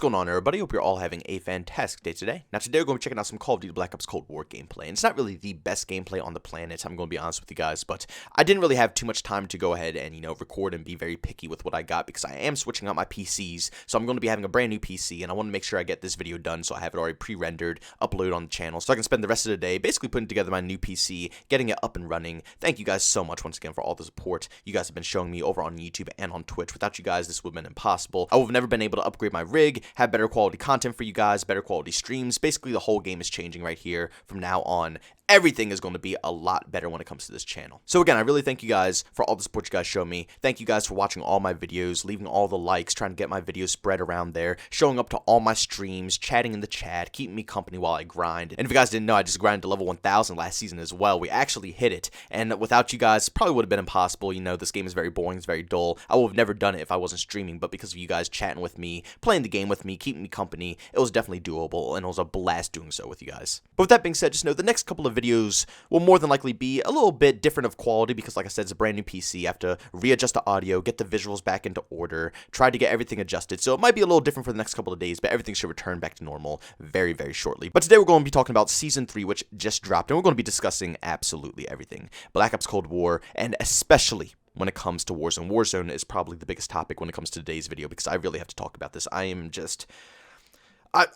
going on, everybody? Hope you're all having a fantastic day today. Now, today we're going to be checking out some Call of Duty Black Ops Cold War gameplay. And it's not really the best gameplay on the planet, I'm going to be honest with you guys, but I didn't really have too much time to go ahead and, record and be very picky with what I got because I am switching out my PCs, so I'm going to be having a brand new PC, and I want to make sure I get this video done so I have it already pre-rendered, uploaded on the channel, so I can spend the rest of the day basically putting together my new PC, getting it up and running. Thank you guys so much once again for all the support you guys have been showing me over on YouTube and on Twitch. Without you guys, this would have been impossible. I would have never been able to upgrade my rig, have better quality content for you guys, better quality streams. Basically, the whole game is changing right here from now on. Everything is going to be a lot better when it comes to this channel. So again, I really thank you guys for all the support you guys show me. Thank you guys for watching all my videos, leaving all the likes, trying to get my videos spread around there, showing up to all my streams, chatting in the chat, keeping me company while I grind. And if you guys didn't know, I just grinded to level 1000 last season as well. We actually hit it. And without you guys, probably would have been impossible. This game is very boring, it's very dull. I would have never done it if I wasn't streaming, but because of you guys chatting with me, playing the game with me, keeping me company, it was definitely doable, and it was a blast doing so with you guys. But with that being said, just know the next couple of videos will more than likely be a little bit different of quality because, like I said, it's a brand new PC. I have to readjust the audio, get the visuals back into order, try to get everything adjusted. So it might be a little different for the next couple of days, but everything should return back to normal very, very shortly. But today we're going to be talking about Season 3, which just dropped, and we're going to be discussing absolutely everything. Black Ops Cold War, and especially when it comes to Warzone. Warzone is probably the biggest topic when it comes to today's video because I really have to talk about this. I am just...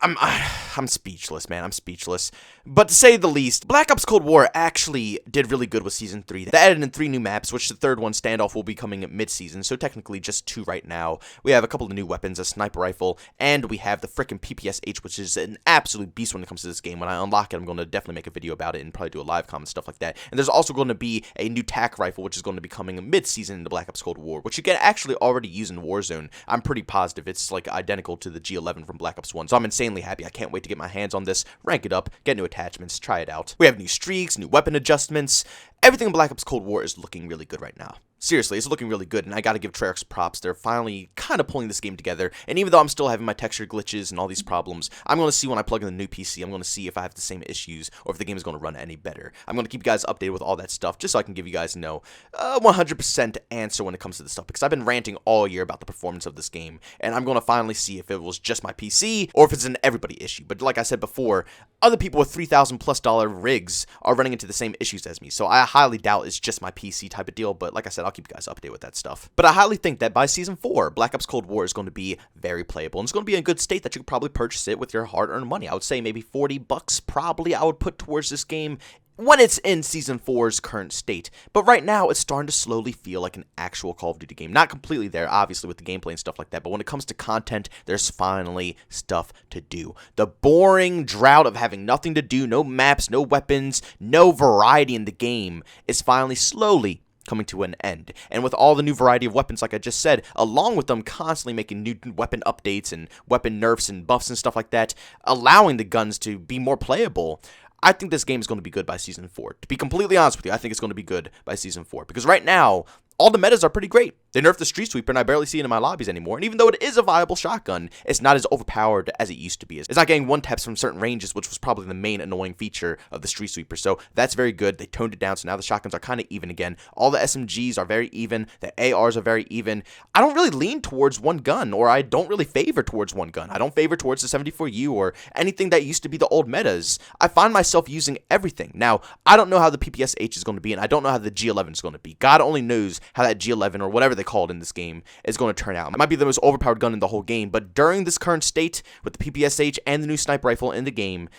I'm speechless, man. I'm speechless. But to say the least, Black Ops Cold War actually did really good with Season 3. They added in 3 new maps, which the third one, Standoff, will be coming mid-season, so technically just 2 right now. We have a couple of new weapons, a sniper rifle, and we have the frickin' PPSH, which is an absolute beast when it comes to this game. When I unlock it, I'm going to definitely make a video about it and probably do a live comment, stuff like that. And there's also going to be a new TAC rifle, which is going to be coming mid-season into Black Ops Cold War, which you can actually already use in Warzone. I'm pretty positive it's like identical to the G11 from Black Ops 1, so I'm insanely happy. I can't wait to get my hands on this, rank it up, get new attachments, try it out. We have new streaks, new weapon adjustments. Everything in Black Ops Cold War is looking really good right now. Seriously, it's looking really good, and I gotta give Treyarch props. They're finally kind of pulling this game together, and even though I'm still having my texture glitches and all these problems, I'm going to see when I plug in the new PC, I'm going to see if I have the same issues, or if the game is going to run any better. I'm going to keep you guys updated with all that stuff, just so I can give you guys, 100% answer when it comes to this stuff, because I've been ranting all year about the performance of this game, and I'm going to finally see if it was just my PC, or if it's an everybody issue. But like I said before, other people with $3,000+ rigs are running into the same issues as me, so I highly doubt it's just my PC type of deal, but like I said, I'll keep you guys updated with that stuff. But I highly think that by Season 4, Black Ops Cold War is going to be very playable, and it's going to be in a good state that you could probably purchase it with your hard-earned money. I would say maybe $40 probably I would put towards this game when it's in Season 4's current state. But right now, it's starting to slowly feel like an actual Call of Duty game. Not completely there, obviously, with the gameplay and stuff like that, but when it comes to content, there's finally stuff to do. The boring drought of having nothing to do, no maps, no weapons, no variety in the game is finally slowly coming to an end. And with all the new variety of weapons, like I just said, along with them constantly making new weapon updates and weapon nerfs and buffs and stuff like that, allowing the guns to be more playable, I think this game is going to be good by Season 4. To be completely honest with you, I think it's going to be good by Season 4. Because right now, all the metas are pretty great. They nerfed the Street Sweeper, and I barely see it in my lobbies anymore. And even though it is a viable shotgun, it's not as overpowered as it used to be. It's not getting one-taps from certain ranges, which was probably the main annoying feature of the Street Sweeper. So that's very good. They toned it down, so now the shotguns are kind of even again. All the SMGs are very even. The ARs are very even. I don't really lean towards one gun, or I don't really favor towards one gun. I don't favor towards the 74U or anything that used to be the old metas. I find myself using everything. Now, I don't know how the PPSH is going to be, and I don't know how the G11 is going to be. God only knows how that G11 or whatever they called in this game is going to turn out. It might be the most overpowered gun in the whole game, but during this current state with the PPSH and the new sniper rifle in the game,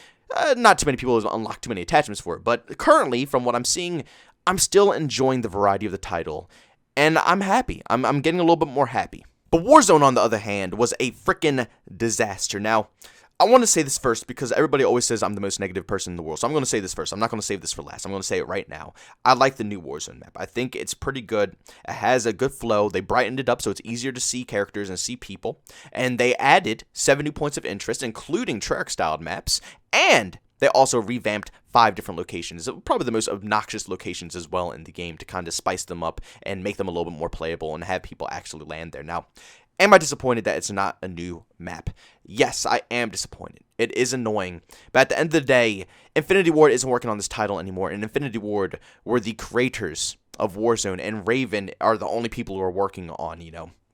not too many people have unlocked too many attachments for it, but currently, from what I'm seeing, I'm still enjoying the variety of the title, and I'm happy. I'm getting a little bit more happy. But Warzone, on the other hand, was a freaking disaster. Now, I want to say this first because everybody always says I'm the most negative person in the world. So I'm going to say this first. I'm not going to save this for last. I'm going to say it right now. I like the new Warzone map. I think it's pretty good. It has a good flow. They brightened it up so it's easier to see characters and see people. And they added 7 new points of interest, including Treyarch-styled maps. And they also revamped 5 different locations, probably the most obnoxious locations as well in the game, to kind of spice them up and make them a little bit more playable and have people actually land there. Now, am I disappointed that it's not a new map? Yes, I am disappointed. It is annoying. But at the end of the day, Infinity Ward isn't working on this title anymore, and Infinity Ward were the creators of Warzone, and Raven are the only people who are working on,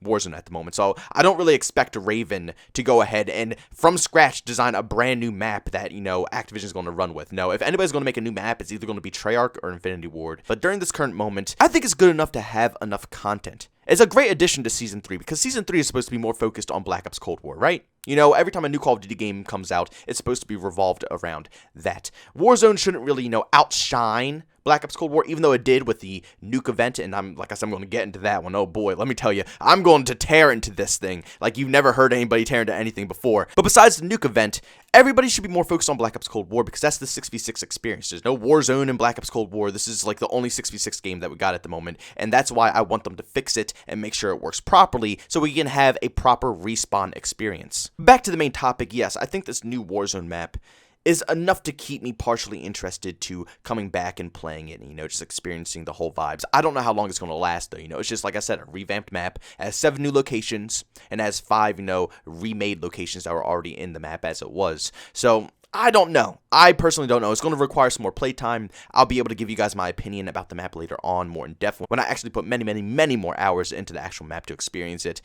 Warzone at the moment. So I don't really expect Raven to go ahead and from scratch design a brand new map that, Activision is going to run with. No, if anybody's going to make a new map, it's either going to be Treyarch or Infinity Ward. But during this current moment, I think it's good enough to have enough content. It's a great addition to Season 3 because Season 3 is supposed to be more focused on Black Ops Cold War, right? Every time a new Call of Duty game comes out, it's supposed to be revolved around that. Warzone shouldn't really, outshine Black Ops Cold War, even though it did with the nuke event, and I'm going to get into that one. Oh boy, let me tell you, I'm going to tear into this thing like you've never heard anybody tear into anything before. But besides the nuke event, everybody should be more focused on Black Ops Cold War because that's the 6v6 experience. There's no Warzone in Black Ops Cold War. This is like the only 6v6 game that we got at the moment, and that's why I want them to fix it and make sure it works properly so we can have a proper respawn experience. Back to the main topic, yes, I think this new Warzone map is enough to keep me partially interested to coming back and playing it, just experiencing the whole vibes. I don't know how long it's going to last, though, it's just, like I said, a revamped map, it has 7 new locations, and has 5, remade locations that were already in the map as it was. So I don't know. I personally don't know. It's going to require some more playtime. I'll be able to give you guys my opinion about the map later on, more in depth, when I actually put many more hours into the actual map to experience it.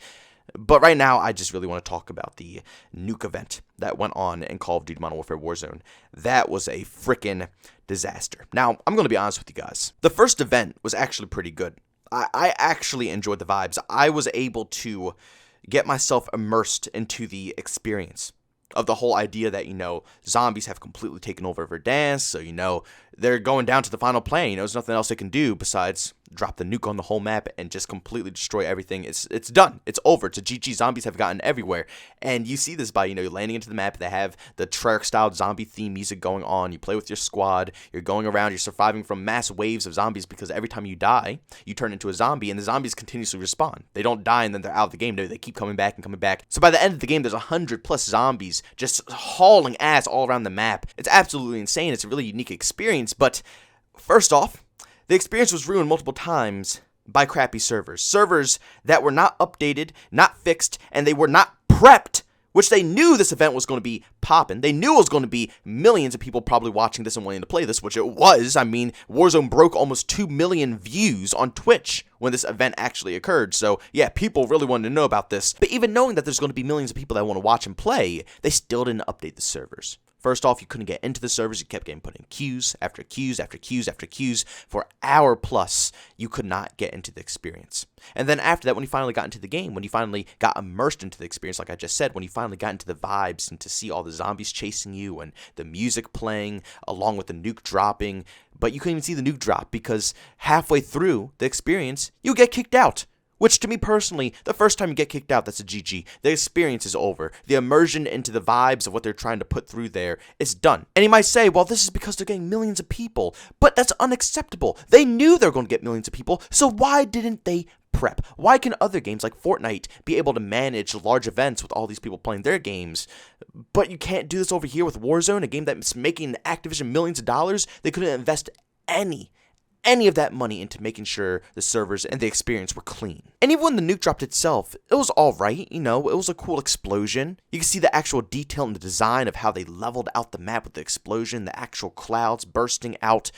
But right now, I just really want to talk about the nuke event that went on in Call of Duty Modern Warfare Warzone. That was a freaking disaster. Now, I'm going to be honest with you guys. The first event was actually pretty good. I actually enjoyed the vibes. I was able to get myself immersed into the experience of the whole idea that, zombies have completely taken over Verdansk, so, they're going down to the final plane. There's nothing else they can do besides drop the nuke on the whole map and just completely destroy everything. It's done. It's over. It's a GG. Zombies have gotten everywhere. And you see this by, you're landing into the map. They have the Treyarch-style zombie theme music going on. You play with your squad. You're going around. You're surviving from mass waves of zombies because every time you die, you turn into a zombie, and the zombies continuously respawn. They don't die, and then they're out of the game. No, they keep coming back and coming back. So by the end of the game, there's 100+ zombies just hauling ass all around the map. It's absolutely insane. It's a really unique experience, but first off, the experience was ruined multiple times by crappy servers. Servers that were not updated, not fixed, and they were not prepped, which they knew this event was going to be popping. They knew it was going to be millions of people probably watching this and wanting to play this, which it was. I mean, Warzone broke almost 2 million views on Twitch when this event actually occurred. So, yeah, people really wanted to know about this. But even knowing that there's going to be millions of people that want to watch and play, they still didn't update the servers. First off, you couldn't get into the servers. You kept getting put in queues after queues after queues after queues. For an hour plus, you could not get into the experience. And then after that, when you finally got into the game, when you finally got immersed into the experience, like I just said, when you finally got into the vibes and to see all the zombies chasing you and the music playing along with the nuke dropping, but you couldn't even see the nuke drop because halfway through the experience, you get kicked out. Which, to me personally, the first time you get kicked out, that's a GG. The experience is over. The immersion into the vibes of what they're trying to put through there is done. And you might say, well, this is because they're getting millions of people. But that's unacceptable. They knew they were going to get millions of people, so why didn't they prep? Why can other games like Fortnite be able to manage large events with all these people playing their games, but you can't do this over here with Warzone, a game that's making Activision millions of dollars? They couldn't invest any of that money into making sure the servers and the experience were clean. And even when the nuke dropped itself, it was alright, it was a cool explosion. You can see the actual detail in the design of how they leveled out the map with the explosion, the actual clouds bursting out.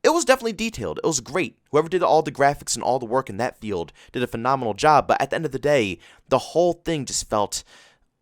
It was definitely detailed. It was great. Whoever did all the graphics and all the work in that field did a phenomenal job, but at the end of the day, the whole thing just felt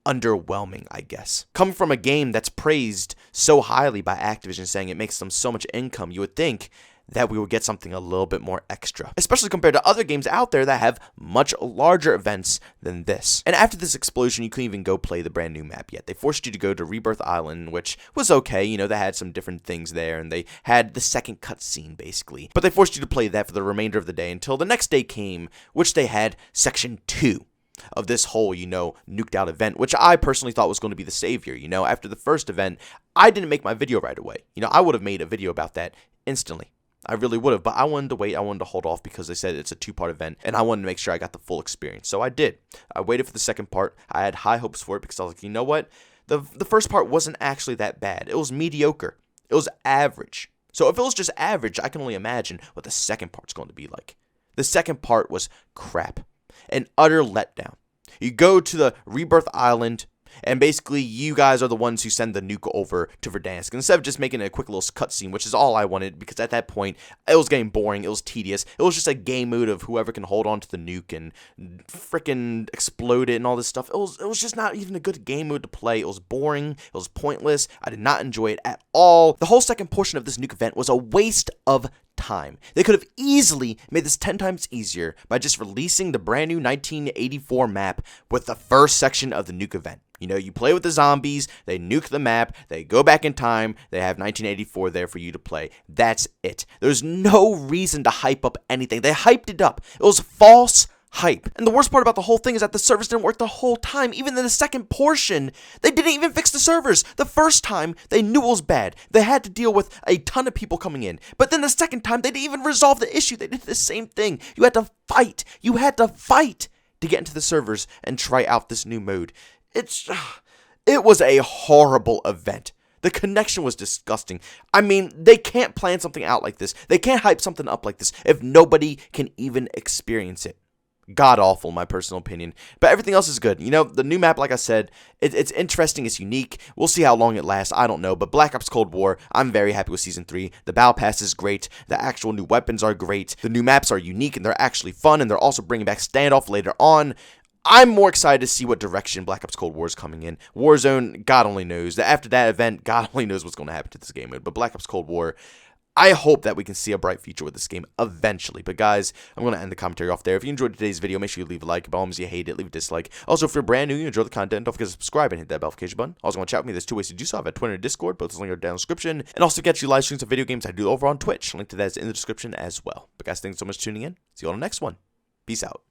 underwhelming, I guess. Coming from a game that's praised so highly by Activision, saying it makes them so much income, you would think that we would get something a little bit more extra, especially compared to other games out there that have much larger events than this. And after this explosion, you couldn't even go play the brand new map yet. They forced you to go to Rebirth Island, which was okay, they had some different things there, and they had the second cutscene, basically. But they forced you to play that for the remainder of the day until the next day came, which they had Section 2 of this whole, nuked out event, which I personally thought was going to be the savior. After the first event, I didn't make my video right away. I would have made a video about that instantly. I really would have, but I wanted to wait. I wanted to hold off because they said it's a 2-part event, and I wanted to make sure I got the full experience. So I did. I waited for the second part. I had high hopes for it because I was like, you know what? The first part wasn't actually that bad. It was mediocre. It was average. So if it was just average, I can only imagine what the second part's going to be like. The second part was crap. An utter letdown. You go to the Rebirth Island. And basically, you guys are the ones who send the nuke over to Verdansk instead of just making a quick little cutscene, which is all I wanted, because at that point, it was getting boring, it was tedious, it was just a game mode of whoever can hold on to the nuke and freaking explode it and all this stuff. It was just not even a good game mode to play. It was boring, it was pointless, I did not enjoy it at all. The whole second portion of this nuke event was a waste of time. They could have easily made this 10 times easier by just releasing the brand new 1984 map with the first section of the nuke event. You know, you play with the zombies, they nuke the map, they go back in time, they have 1984 there for you to play. That's it. There's no reason to hype up anything. They hyped it up. It was false hype. And the worst part about the whole thing is that the servers didn't work the whole time. Even in the second portion, they didn't even fix the servers. The first time, they knew it was bad. They had to deal with a ton of people coming in. But then the second time, they didn't even resolve the issue. They did the same thing. You had to fight. You had to fight to get into the servers and try out this new mode. It was a horrible event. The connection was disgusting. I mean, they can't plan something out like this. They can't hype something up like this if nobody can even experience it. God awful, in my personal opinion. But everything else is good. You know, the new map, like I said, it's interesting, it's unique. We'll see how long it lasts, I don't know. But Black Ops Cold War, I'm very happy with Season 3. The Battle Pass is great. The actual new weapons are great. The new maps are unique, and they're actually fun. And they're also bringing back Standoff later on. I'm more excited to see what direction Black Ops Cold War is coming in. Warzone, God only knows. After that event, God only knows what's going to happen to this game mode. But Black Ops Cold War, I hope that we can see a bright future with this game eventually. But guys, I'm going to end the commentary off there. If you enjoyed today's video, make sure you leave a like. By all means, you hate it, leave a dislike. Also, if you're brand new, you enjoy the content, don't forget to subscribe and hit that notification button. Also, want to chat with me, there's two ways to do so. I have a Twitter and Discord, both links are down in the description. And also, get you live streams of video games I do over on Twitch. Link to that is in the description as well. But guys, thanks so much for tuning in. See you on the next one. Peace out.